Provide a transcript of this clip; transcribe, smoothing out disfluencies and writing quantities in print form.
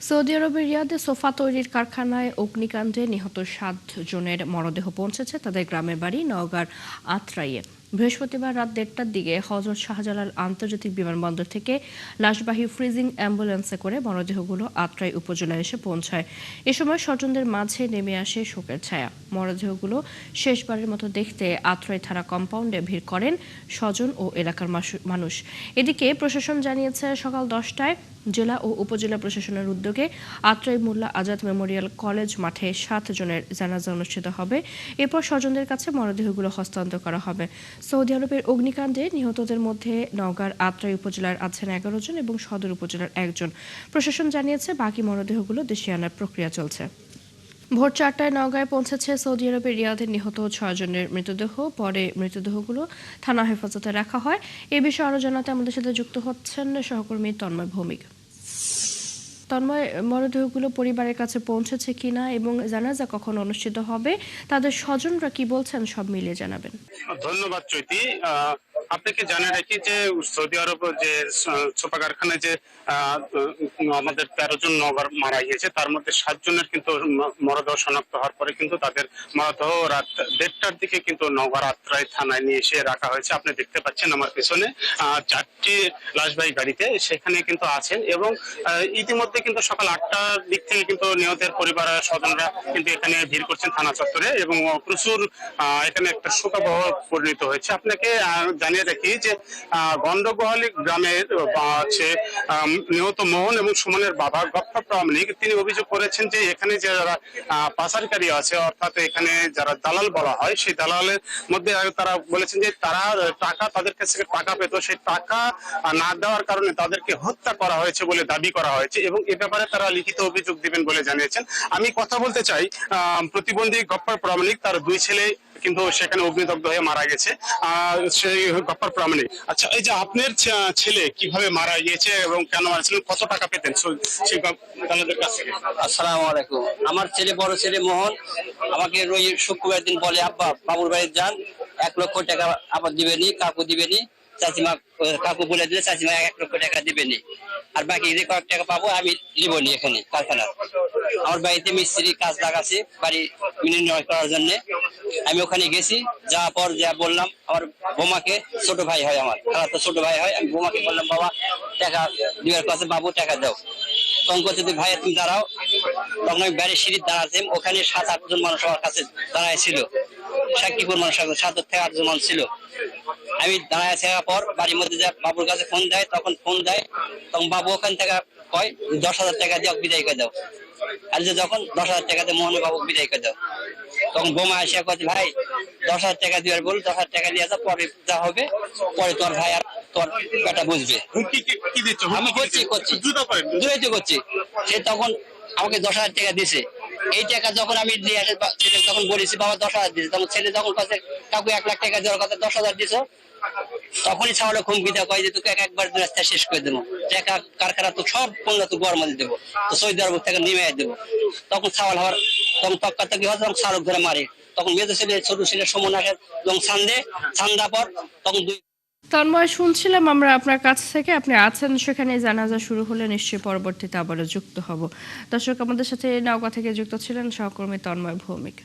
Saudi আরবের রিয়াদে sofa তৈরির কারখানায় অগ্নিকাণ্ডে নিহত 7 জনের মরদেহ পৌঁছেছে তাদের গ্রামের বাড়ি নওগাঁর আত্রাইয়ে। বৃহস্পতিবার রাত 1টার দিকে হযরত শাহজালাল আন্তর্জাতিক বিমানবন্দর থেকে লাশবাহী ফ্রিজিং অ্যাম্বুলেন্সে করে মরদেহগুলো আত্রাই উপজেলায় এসে পৌঁছায়। এ সময় স্বজনদের মাঝে নেমে আসে শোকের ছায়া। মরদেহগুলো শেষবারের মতো দেখতে আত্রাই থানা কম্পাউন্ডে ভিড় করেন স্বজন ও এলাকার মানুষ। এদিকে প্রশাসন জানিয়েছে সকাল 10টায় জেলা ও উপজেলা প্রশাসনের উদ্যোগে আত্রাই মোল্লা আজাদ মেমোরিয়াল কলেজ মাঠে 7 জনের জানাজা অনুষ্ঠিত হবে। এরপর স্বজনদের কাছে মরদেহগুলো হস্তান্তর করা হবে। সৌদি আরবের অগ্নিকাণ্ডে নিহতদের মধ্যে নওগাঁর আত্রাই উপজেলার আছেন 11 জন এবং সদর উপজেলার 1 জন। প্রশাসন জানিয়েছে বাকি মরদেহগুলো দেশে আনার প্রক্রিয়া চলছে। ভোর 4টায় নওগাঁয় পৌঁছেছে সৌদি আরবের রিয়াদে নিহত 6 জনের মৃতদেহ। পরে মৃতদেহগুলো থানা হেফাজতে রাখা হয়। এ বিষয়ে আরও জানাতে আমাদের সাথে যুক্ত হচ্ছেন সহকর্মী তন্ময় ভৌমিক। তন্ময়, মরদেহগুলো পরিবারের কাছে পৌঁছেছে কিনা এবং জানাজা কখন অনুষ্ঠিত হবে, তাদের স্বজনরা কি বলছেন, সব মিলিয়ে জানাবেন। ধন্যবাদ চৈতি। আপনাকে জানিয়ে রাখি যে সৌদি আরব যে সোফা কারখানায় যে আমাদের 13 জন নগর মারা গিয়েছে, তার মধ্যে 7 জনের কিন্তু মরদেহ শনাক্ত হওয়ার পরে কিন্তু তাদের মরদেহ রাত 1টার দিকে কিন্তু নগর আত্রাই থানায় নিয়ে এসে রাখা হয়েছে। আপনি দেখতে পাচ্ছেন আমার পিছনে 4টি লাশবাহী গাড়িতে সেখানে কিন্তু আছেন এবং ইতিমধ্যে কিন্তু সকাল 8টার দিক থেকে কিন্তু নিহতের পরিবারের স্বজনরা কিন্তু এখানে ভিড় করছেন থানা চত্বরে এবং প্রচুর এখানে একটা শোকাবহ পরিণত হয়েছে। আপনাকে জানিয়ে রাখি যে গন্ডগোহালি গ্রামের হচ্ছে নিহত মোহন এবং সুমনের বাবা গফফর প্রামাণিক তিনি অভিযোগ করেছেন যে এখানে যারা পাচারকারী আছে, অর্থাৎ এখানে যারা দালাল বলা হয়, সেই দালালের মধ্যে তারা বলেছেন যে তারা টাকা তাদের কাছ থেকে টাকা পেত, সেই টাকা না দেওয়ার কারণে তাদেরকে হত্যা করা হয়েছে বলে দাবি করা হয়েছে এবং এ ব্যাপারে তারা লিখিত অভিযোগ দিবেন বলে জানিয়েছেন। আমি কথা বলতে চাই প্রতিবন্ধী গফফর প্রামাণিক, তার 2 ছেলে কিন্তু সেখানে অগ্নিদগ্ধ হয়ে মারা গেছে সেই গফফর প্রামাণিক। আচ্ছা, এই যে আপনার ছেলে কিভাবে মারা গিয়েছে এবং কেন মারছিলেন, কত টাকা পেতেন সেই দালালদের কাছ থেকে? আসসালামু আলাইকুম। আমার ছেলে, বড় ছেলে মোহন, আমাকে রোজ শুক্রবার দিন বলে, আব্বা বাবুর বাড়ি যান, 1 লক্ষ টাকা আবার দিবেনি, কাকু দিবেনি, চাচিমা কাকু বলে দিলে চাচিমা 1 লক্ষ টাকা দিবেনি, আর বাকি যে কয়েক টাকা পাবো আমি দিবনি। এখানে কারখানা আমার বাড়িতে মিস্ত্রি কাজ লাগাচ্ছে বাড়ি নির্ণয় করার জন্য। আমি ওখানে গেছি, যাওয়ার পর যা বললাম, আমার বোমাকে ছোট ভাই হয়, আমার খালা তো ছোট ভাই হয়, আমি বোমাকে বললাম বাবা টাকা দিবার কাছে, বাবু টাকা দাও। তখন করছে যে ভাইয়া তুমি দাঁড়াও। তখন আমি বাড়ির সিঁড়ি দাঁড়াতাম, ওখানে 7-8 জন মানুষ আমার কাছে দাঁড়ায় ছিল, সাক্ষীপুর মানুষ 7 থেকে 8 জন মানুষ ছিল। আমি দাঁড়ায় থাকার পর বাড়ির মধ্যে যা বাবুর কাছে ফোন দেয়, তখন ফোন দেয়, তখন বাবু ওখান থেকে কয় 10,000 টাকা দিয়ে বিদায় করে দাও। আর যে যখন 10,000 টাকা দিয়ে মোহন বাবু বিদায় করে দাও, তখন বোমা এসে কয় ভাই 10,000 টাকা দিবার বল, 10,000 টাকা দিয়ে যা, পরে যা হবে পরে তোর ভাই আর তোর বেটা বুঝবে। আমি করছি করছি সে তখন আমাকে 10,000 টাকা দিছে। এই টাকা যখন আমি দিয়ে আসে তখন বলেছি বাবা 10,000 দিছে, তখন ছেলে যখন কাছে কাকু 1 লাখ টাকা দেওয়ার কথা 10,000 দিছ, তখনই ছাওয়ালে হুমকি দেওয়া কয় যে তোকে একবার রাস্তা শেষ করে দেবো, টাকা কারখানা তো সব পণ্য তো গরম দেবো, তো সৌদি আরব থেকে নেমে দেবো। তখন ছাওয়াল হওয়ার তখন তক্কা কি হয়, তখন শাহরুখ ধরে মারে, তখন মেজো ছেলে ছোট ছেলে সমন আসে এবং ছান্দা পর তখন তন্ময়, শুনছিলাম আমরা আপনার কাছ থেকে, আপনি আছেন সেখানে, জানাজা শুরু হলে নিশ্চয়ই পরবর্তীতে আবারও যুক্ত হব। দর্শক, আমাদের সাথে নওগাঁ থেকে যুক্ত ছিলেন সহকর্মী তন্ময় ভৌমিক।